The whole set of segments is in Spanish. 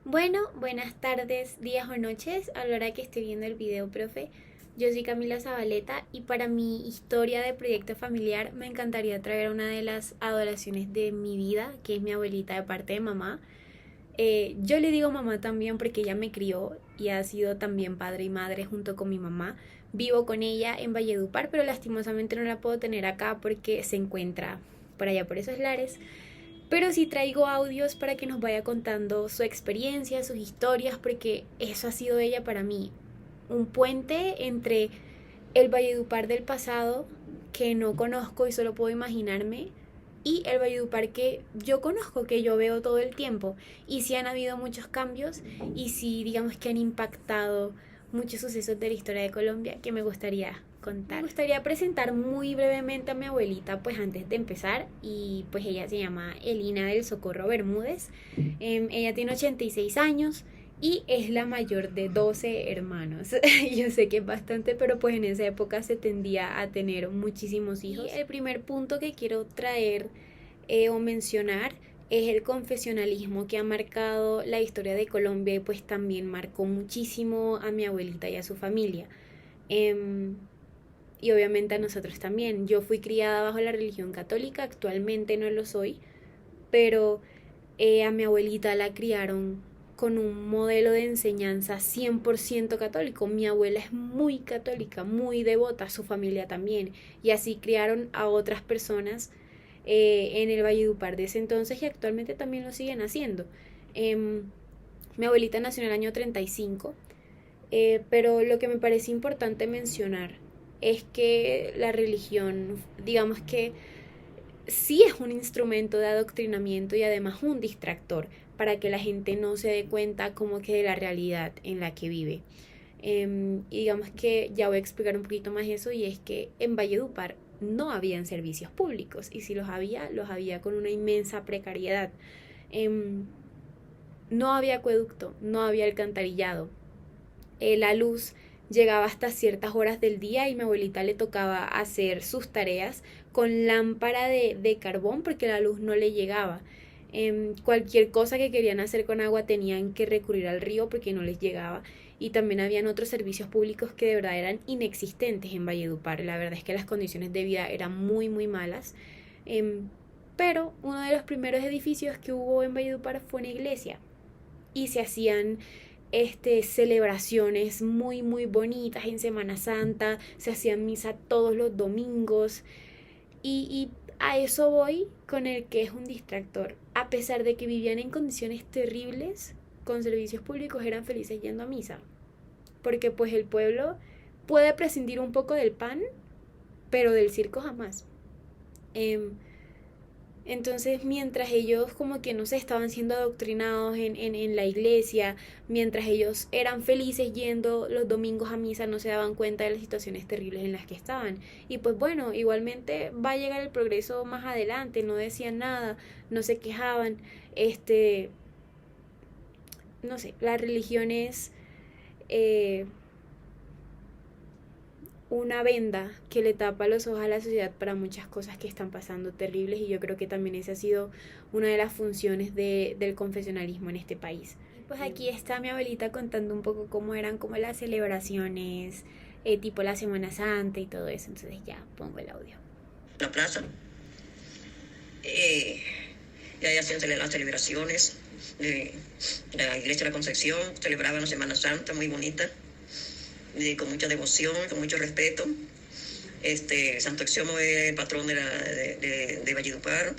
Bueno, buenas tardes, días o noches, a la hora que esté viendo el video, profe. Yo soy Camila Zabaleta y para mi historia de proyecto familiar me encantaría traer una de las adoraciones de mi vida, que es mi abuelita de parte de mamá. Yo le digo mamá también porque ella me crió y ha sido también padre y madre junto con mi mamá. Vivo con ella en Valledupar, pero lastimosamente no la puedo tener acá porque se encuentra por allá por esos lares. Pero sí traigo audios para que nos vaya contando su experiencia, sus historias, porque eso ha sido ella para mí. Un puente entre el Valledupar del pasado, que no conozco y solo puedo imaginarme, y el Valledupar que yo conozco, que yo veo todo el tiempo. Y sí han habido muchos cambios y sí digamos que han impactado muchos sucesos de la historia de Colombia que me gustaría contar. Me gustaría presentar muy brevemente a mi abuelita pues antes de empezar y pues ella se llama Elina del Socorro Bermúdez. Ella tiene 86 años y es la mayor de 12 hermanos. Yo sé que es bastante, pero pues en esa época se tendía a tener muchísimos hijos. Y el primer punto que quiero traer o mencionar es el confesionalismo que ha marcado la historia de Colombia y pues también marcó muchísimo a mi abuelita y a su familia. Y obviamente a nosotros también. Yo fui criada bajo la religión católica, actualmente no lo soy, pero a mi abuelita la criaron con un modelo de enseñanza 100% católico. Mi abuela es muy católica, muy devota, su familia también. Y así criaron a otras personas en el Valledupar de ese entonces y actualmente también lo siguen haciendo. Mi abuelita nació en el año 35, pero lo que me parece importante mencionar es que la religión, digamos que sí es un instrumento de adoctrinamiento y además un distractor para que la gente no se dé cuenta como que de la realidad en la que vive. Y digamos que ya voy a explicar un poquito más eso y es que en Valledupar no habían servicios públicos y si los había con una inmensa precariedad. No había acueducto, no había alcantarillado. La luz llegaba hasta ciertas horas del día y mi abuelita le tocaba hacer sus tareas con lámpara de carbón porque la luz no le llegaba. Cualquier cosa que querían hacer con agua tenían que recurrir al río porque no les llegaba. Y también habían otros servicios públicos que de verdad eran inexistentes en Valledupar. La verdad es que las condiciones de vida eran muy, muy malas. Pero uno de los primeros edificios que hubo en Valledupar fue una iglesia. Y se hacían celebraciones muy muy bonitas en Semana Santa, se hacían misa todos los domingos y a eso voy con el que es un distractor. A pesar de que vivían en condiciones terribles, con servicios públicos eran felices yendo a misa, porque pues el pueblo puede prescindir un poco del pan, pero del circo jamás. Entonces, mientras ellos como que no se estaban siendo adoctrinados en la iglesia, mientras ellos eran felices yendo los domingos a misa, no se daban cuenta de las situaciones terribles en las que estaban. Y pues bueno, igualmente va a llegar el progreso más adelante, no decían nada, no se quejaban, no sé, las religiones una venda que le tapa los ojos a la sociedad para muchas cosas que están pasando terribles y yo creo que también esa ha sido una de las funciones del confesionalismo en este país. Pues aquí está mi abuelita contando un poco cómo eran como las celebraciones, tipo la Semana Santa y todo eso, entonces ya pongo el audio. La plaza, y ahí hacían las celebraciones de la iglesia de la Concepción, celebraban la Semana Santa muy bonita, con mucha devoción, con mucho respeto. Santo Exiomo es el patrón de Valledupar,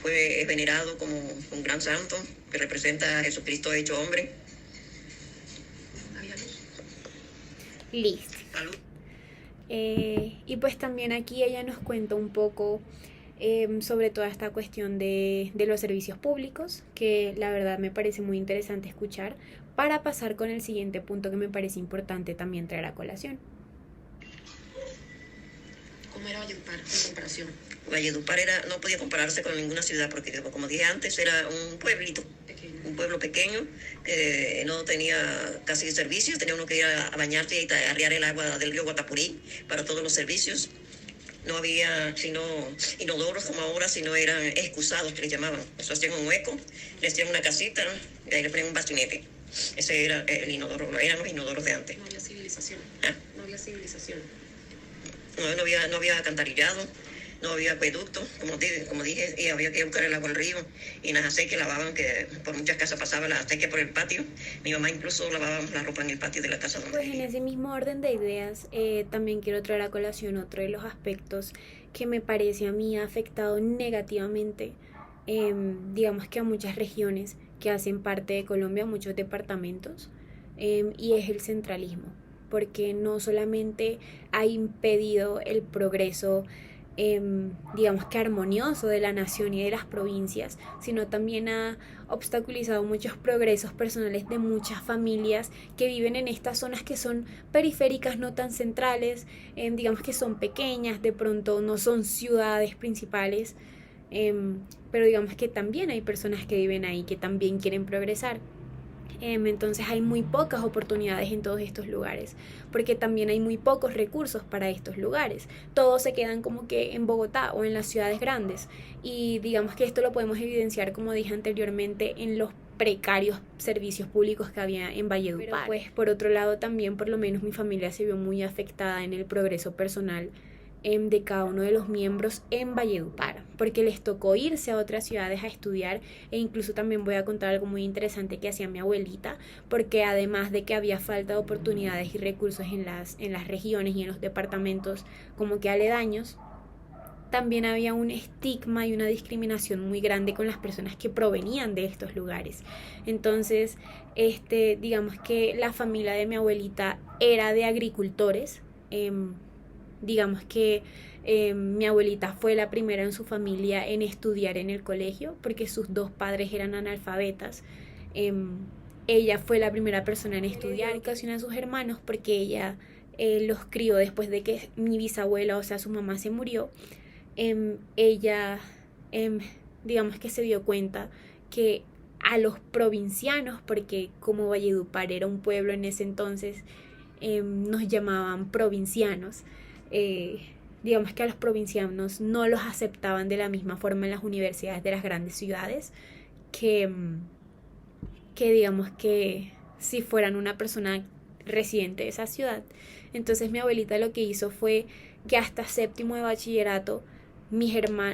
es venerado como un gran santo que representa a Jesucristo hecho hombre. Listo. Y pues también aquí ella nos cuenta un poco sobre toda esta cuestión de los servicios públicos, que la verdad me parece muy interesante escuchar, para pasar con el siguiente punto que me parece importante también traer a colación. ¿Cómo era Valledupar en comparación? Valledupar no podía compararse con ninguna ciudad porque, como dije antes, era un pueblito, un pueblo pequeño que no tenía casi servicios. Tenía uno que ir a bañarse y a arriar el agua del río Guatapurí para todos los servicios. no había sino inodoros como ahora, sino eran excusados que le llamaban. Eso hacían un hueco, le hacían una casita y ahí le ponían un bastinete. Ese era el inodoro, eran los inodoros de antes. No había civilización. ¿Ah? No había civilización. No había alcantarillado, no había acueducto, como dije, y había que buscar el agua al río, y las acequias lavaban, que por muchas casas pasaba la acequia por el patio. Mi mamá incluso lavaba la ropa en el patio de la casa donde Pues en vivía. ese mismo orden de ideas, también quiero traer a colación otro de los aspectos que me parece a mí ha afectado negativamente, digamos que a muchas regiones que hacen parte de Colombia, muchos departamentos, y es el centralismo, porque no solamente ha impedido el progreso, digamos que armonioso de la nación y de las provincias, sino también ha obstaculizado muchos progresos personales de muchas familias que viven en estas zonas que son periféricas, no tan centrales, digamos que son pequeñas, de pronto no son ciudades principales, pero digamos que también hay personas que viven ahí que también quieren progresar. Entonces hay muy pocas oportunidades en todos estos lugares, porque también hay muy pocos recursos para estos lugares. Todos se quedan como que en Bogotá o en las ciudades grandes, y digamos que esto lo podemos evidenciar, como dije anteriormente, en los precarios servicios públicos que había en Valledupar. Pero pues por otro lado también, por lo menos mi familia se vio muy afectada en el progreso personal de cada uno de los miembros en Valledupar, porque les tocó irse a otras ciudades a estudiar, e incluso también voy a contar algo muy interesante que hacía mi abuelita, porque además de que había falta de oportunidades y recursos en las regiones y en los departamentos como que aledaños, también había un estigma y una discriminación muy grande con las personas que provenían de estos lugares. Entonces, digamos que la familia de mi abuelita era de agricultores. Digamos que mi abuelita fue la primera en su familia en estudiar en el colegio, porque sus dos padres eran analfabetas. Ella fue la primera persona en estudiar educación a sus hermanos, porque ella los crió después de que mi bisabuela, o sea, su mamá, se murió. Ella, digamos que se dio cuenta que a los provincianos, porque como Valledupar era un pueblo en ese entonces, nos llamaban provincianos. Digamos que a los provincianos no los aceptaban de la misma forma en las universidades de las grandes ciudades que digamos que si fueran una persona residente de esa ciudad. Entonces mi abuelita lo que hizo fue que hasta séptimo de bachillerato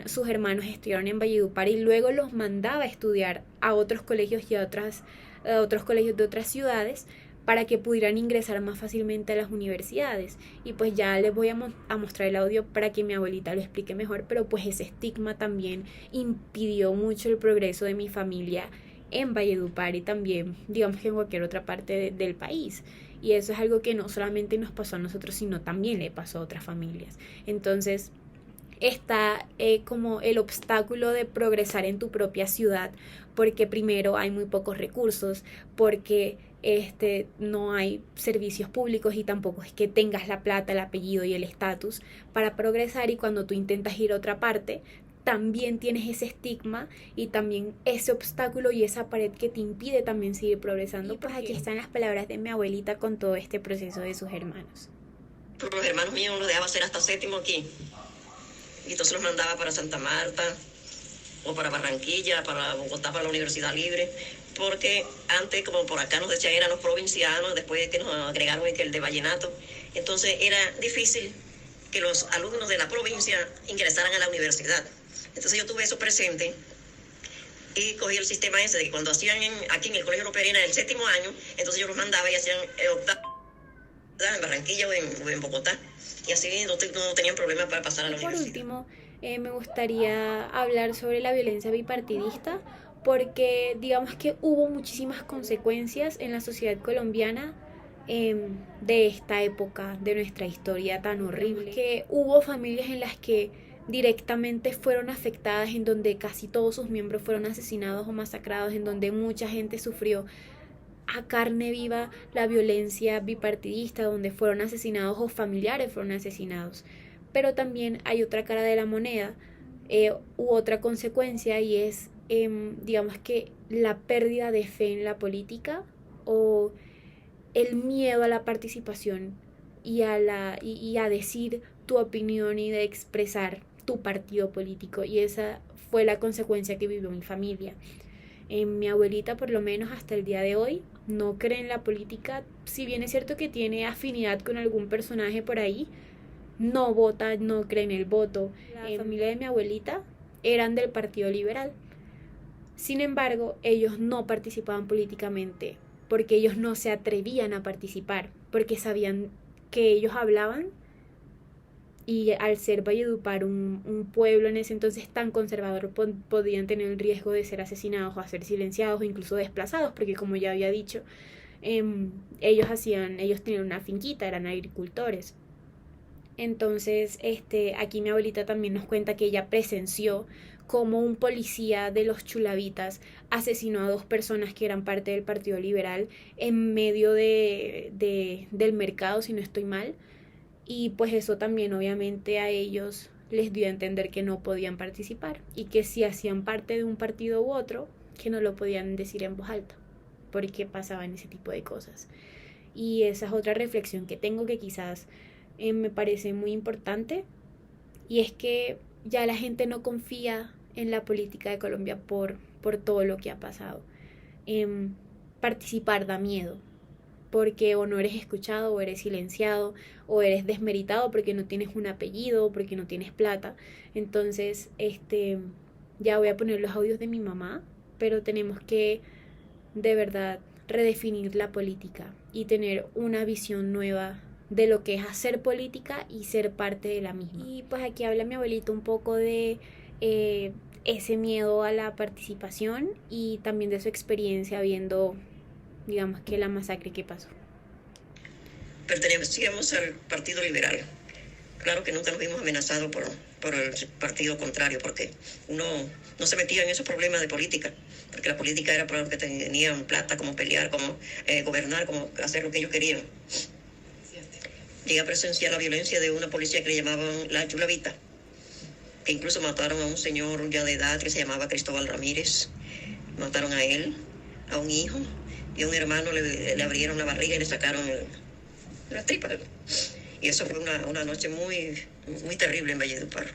sus hermanos estudiaron en Valledupar, y luego los mandaba a estudiar a otros colegios y a otros colegios de otras ciudades, para que pudieran ingresar más fácilmente a las universidades. Y pues ya les voy a mostrar el audio para que mi abuelita lo explique mejor, pero pues ese estigma también impidió mucho el progreso de mi familia en Valledupar, y también digamos que en cualquier otra parte del país. Y eso es algo que no solamente nos pasó a nosotros, sino también le pasó a otras familias. Entonces está como el obstáculo de progresar en tu propia ciudad, porque primero hay muy pocos recursos, porque no hay servicios públicos, y tampoco es que tengas la plata, el apellido y el estatus para progresar. Y cuando tú intentas ir a otra parte, también tienes ese estigma y también ese obstáculo y esa pared que te impide también seguir progresando. Pues aquí están las palabras de mi abuelita con todo este proceso de sus hermanos. Los hermanos míos los dejaba hacer hasta séptimo aquí, y entonces los mandaba para Santa Marta o para Barranquilla, para Bogotá, para la Universidad Libre, porque antes, como por acá nos decían, eran los provincianos, después que nos agregaron el de vallenato, entonces era difícil que los alumnos de la provincia ingresaran a la universidad. Entonces yo tuve eso presente y cogí el sistema ese de que cuando hacían aquí en el Colegio Loperina el séptimo año, entonces yo los mandaba y hacían el octavo en Barranquilla o en Bogotá, y así no tenían problemas para pasar a la universidad. Por último, me gustaría hablar sobre la violencia bipartidista, porque digamos que hubo muchísimas consecuencias en la sociedad colombiana de esta época de nuestra historia tan horrible, que hubo familias en las que directamente fueron afectadas, en donde casi todos sus miembros fueron asesinados o masacrados, en donde mucha gente sufrió a carne viva la violencia bipartidista, donde fueron asesinados o familiares fueron asesinados. Pero también hay otra cara de la moneda, u otra consecuencia, y es digamos que la pérdida de fe en la política, o el miedo a la participación y a decir tu opinión y de expresar tu partido político, y esa fue la consecuencia que vivió mi familia. Mi abuelita, por lo menos hasta el día de hoy, no cree en la política. Si bien es cierto que tiene afinidad con algún personaje por ahí, no vota, no cree en el voto. La familia de mi abuelita eran del Partido Liberal. Sin embargo, ellos no participaban políticamente porque ellos no se atrevían a participar, porque sabían que ellos hablaban, y al ser Valledupar un pueblo en ese entonces tan conservador, podían tener el riesgo de ser asesinados o a ser silenciados o incluso desplazados, porque como ya había dicho, ellos tenían una finquita, eran agricultores. Entonces, aquí mi abuelita también nos cuenta que ella presenció como un policía de los chulavitas asesinó a 2 personas que eran parte del Partido Liberal en medio del mercado, si no estoy mal. Y pues eso también obviamente a ellos les dio a entender que no podían participar, y que si hacían parte de un partido u otro, que no lo podían decir en voz alta, porque pasaban ese tipo de cosas. Y esa es otra reflexión que tengo, que quizás me parece muy importante, y es que ya la gente no confía en la política de Colombia por todo lo que ha pasado. Participar da miedo, porque o no eres escuchado, o eres silenciado, o eres desmeritado porque no tienes un apellido, o porque no tienes plata. Entonces, ya voy a poner los audios de mi mamá, pero tenemos que de verdad redefinir la política y tener una visión nueva de lo que es hacer política y ser parte de la misma. Y pues aquí habla mi abuelito un poco de ese miedo a la participación, y también de su experiencia viendo, digamos, que la masacre que pasó. Pertenecíamos al Partido Liberal. Claro que nunca nos vimos amenazados por el partido contrario, porque uno no se metía en esos problemas de política, porque la política era para los que tenían plata, como pelear, como gobernar, como hacer lo que ellos querían. Llegué a presenciar la violencia de una policía que le llamaban la Chulavita, que incluso mataron a un señor ya de edad que se llamaba Cristóbal Ramírez. Mataron a él, a un hijo, y a un hermano le abrieron la barriga y le sacaron las tripas. Y eso fue una noche muy, muy terrible en Valledupar.